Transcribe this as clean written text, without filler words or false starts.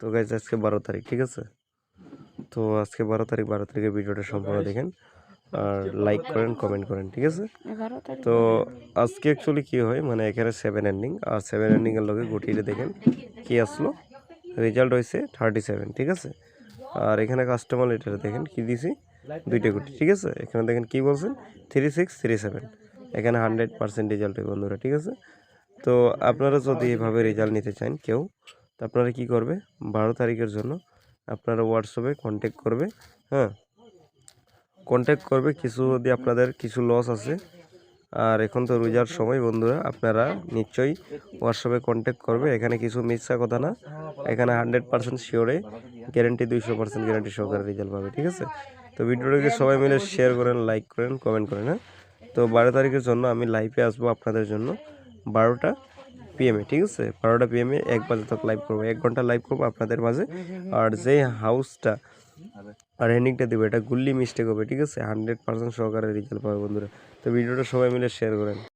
তো গাইজ আজকে 12 তারিখ, ঠিক আছে। তো আজকে 12 তারিখ, 12 তারিখের ভিডিওটা সম্পূর্ণ দেখেন আর লাইক করেন, কমেন্ট করেন, ঠিক আছে। তো আজকে অ্যাকচুয়ালি কী হয়, মানে এখানে 7 এন্ডিং, আর 7 এন্ডিংয়ের লগে গুটিটা দেখেন কি আসলো, রেজাল্ট হয়েছে 37, ঠিক আছে। আর এখানে কাস্টমার লেটারে দেখেন কি দিছি, 2টা গুটি, ঠিক আছে। এখানে দেখেন কি বলছেন 3637, এখানে 100% রেজাল্ট হয় বন্ধুরা, ঠিক আছে। তো আপনারা যদি এভাবে রেজাল্ট নিতে চান কেউ, তো আপনারা কি করবে, 12 তারিখের জন্য আপনারা হোয়াটসঅ্যাপে কন্ট্যাক্ট করবে, হ্যাঁ, কন্ট্যাক্ট করবে। কিছু যদি আপনাদের কিছু লস আছে, আর এখন তো রোজার সময় বন্ধুরা, আপনারা নিশ্চয়ই হোয়াটসঅ্যাপে কন্ট্যাক্ট করবে। এখানে কিছু মিথ্যা কথা না, এখানে 100% শিওরে গ্যারেন্টি, 200% গ্যারেন্টি সহকারে রেজাল্ট পাবে, ঠিক আছে। তো ভিডিওটাকে সবাই মিলে শেয়ার করেন, লাইক করেন, কমেন্ট করেন, হ্যাঁ। তো 12 তারিখের জন্য আমি লাইভে আসবো আপনাদের জন্য 12টা PM, ঠিক আছে। 12টা PM 1 বাজে তক লাইভ করবো, 1 ঘন্টা লাইভ করবো আপনাদের মাঝে। আর যে হাউসটা আর এন্ডিংটা দেবো, এটা গুল্লি মিস্টেক হবে, ঠিক আছে। 100% সহকারে রেজাল্ট পাবে বন্ধুরা। তো ভিডিওটা সবাই মিলে শেয়ার করেন।